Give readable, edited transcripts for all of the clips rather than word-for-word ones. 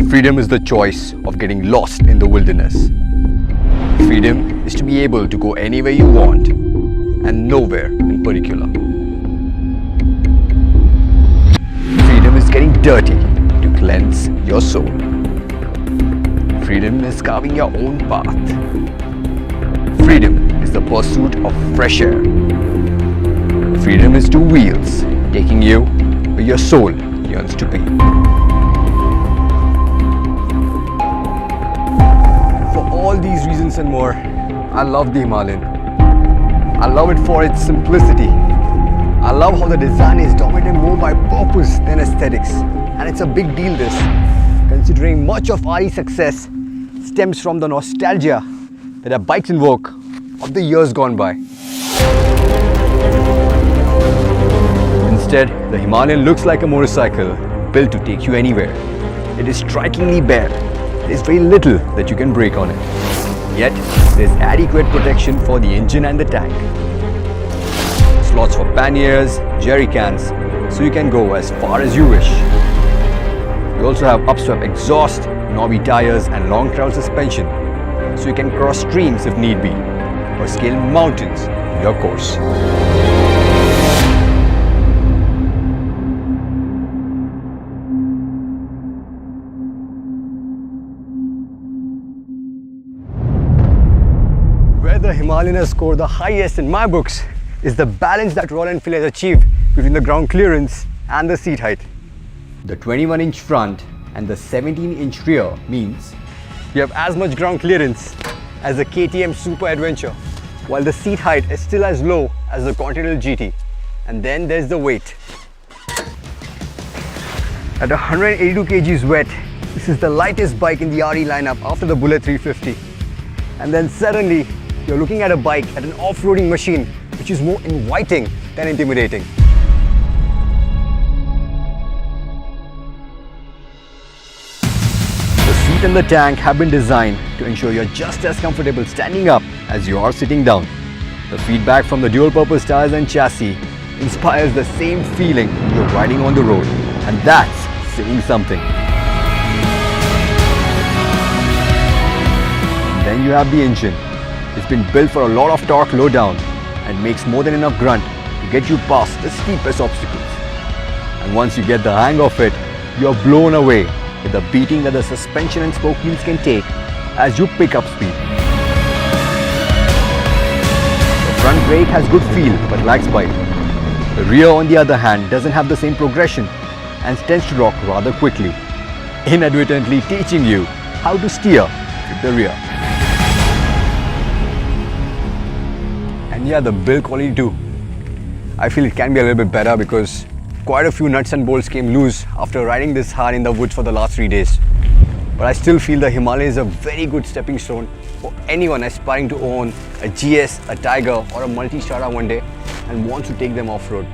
Freedom is the choice of getting lost in the wilderness. Freedom is to be able to go anywhere you want and nowhere in particular. Freedom is getting dirty to cleanse your soul. Freedom is carving your own path. Freedom is the pursuit of fresh air. Freedom is two wheels taking you where your soul yearns to be. For all these reasons and more, I love the Himalayan. I love it for its simplicity. I love how the design is dominated more by purpose than aesthetics. And it's a big deal this, considering much of RE success stems from the nostalgia that our bikes invoke of the years gone by. Instead, the Himalayan looks like a motorcycle built to take you anywhere. It is strikingly bare. There is very little that you can break on it. Yet, there is adequate protection for the engine and the tank. Slots for panniers, jerry cans, so you can go as far as you wish. You also have upswept exhaust, knobby tires and long travel suspension, so you can cross streams if need be, or scale mountains in your course. Where the Himalayan has scored the highest in my books is the balance that Royal Enfield has achieved between the ground clearance and the seat height. The 21-inch front and the 17-inch rear means you have as much ground clearance as the KTM Super Adventure, while the seat height is still as low as the Continental GT. And then there's the weight. At 182 kgs wet, this is the lightest bike in the RE lineup after the Bullet 350. And then suddenly, you're looking at a bike, at an off-roading machine, which is more inviting than intimidating. The seat and the tank have been designed to ensure you're just as comfortable standing up as you are sitting down. The feedback from the dual-purpose tires and chassis inspires the same feeling when you're riding on the road, and that's saying something. And then you have the engine. It's been built for a lot of torque low down and makes more than enough grunt to get you past the steepest obstacles. And once you get the hang of it, you're blown away with the beating that the suspension and spoke wheels can take as you pick up speed. The front brake has good feel but lacks bite. The rear, on the other hand, doesn't have the same progression and tends to rock rather quickly, inadvertently teaching you how to steer with the rear. And yeah, the build quality too. I feel it can be a little bit better because quite a few nuts and bolts came loose after riding this hard in the woods for the last 3 days. But I still feel the Himalayan is a very good stepping stone for anyone aspiring to own a GS, a Tiger or a Multi-Strada one day and wants to take them off-road.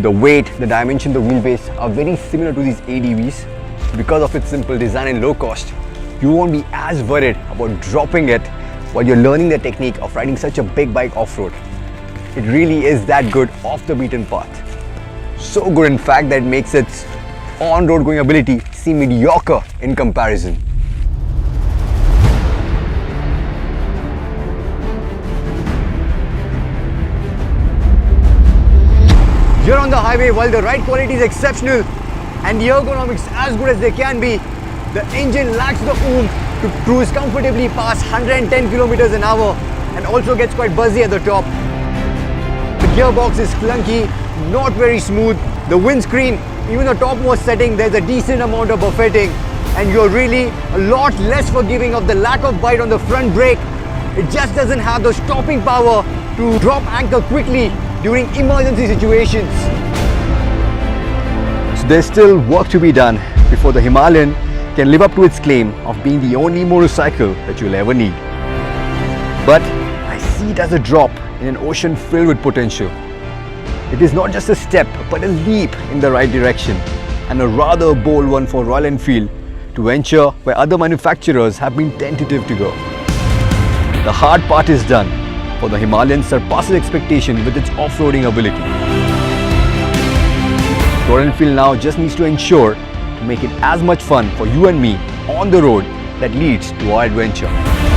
The weight, the dimension, the wheelbase are very similar to these ADVs. Because of its simple design and low cost, you won't be as worried about dropping it while you're learning the technique of riding such a big bike off-road. It really is that good off the beaten path. So good in fact that it makes its on-road going ability seem mediocre in comparison. You're on the highway while the ride quality is exceptional and the ergonomics as good as they can be. The engine lacks the oomph to cruise comfortably past 110 kilometers an hour and also gets quite buzzy at the top. The gearbox is clunky, not very smooth. The windscreen, even the topmost setting, there's a decent amount of buffeting and you're really a lot less forgiving of the lack of bite on the front brake. It just doesn't have the stopping power to drop anchor quickly during emergency situations. So there's still work to be done before the Himalayan can live up to its claim of being the only motorcycle that you'll ever need. But I see it as a drop in an ocean filled with potential. It is not just a step, but a leap in the right direction, and a rather bold one for Royal Enfield to venture where other manufacturers have been tentative to go. The hard part is done, for the Himalayan surpasses expectation with its off-roading ability. Royal Enfield now just needs to ensure to make it as much fun for you and me on the road that leads to our adventure.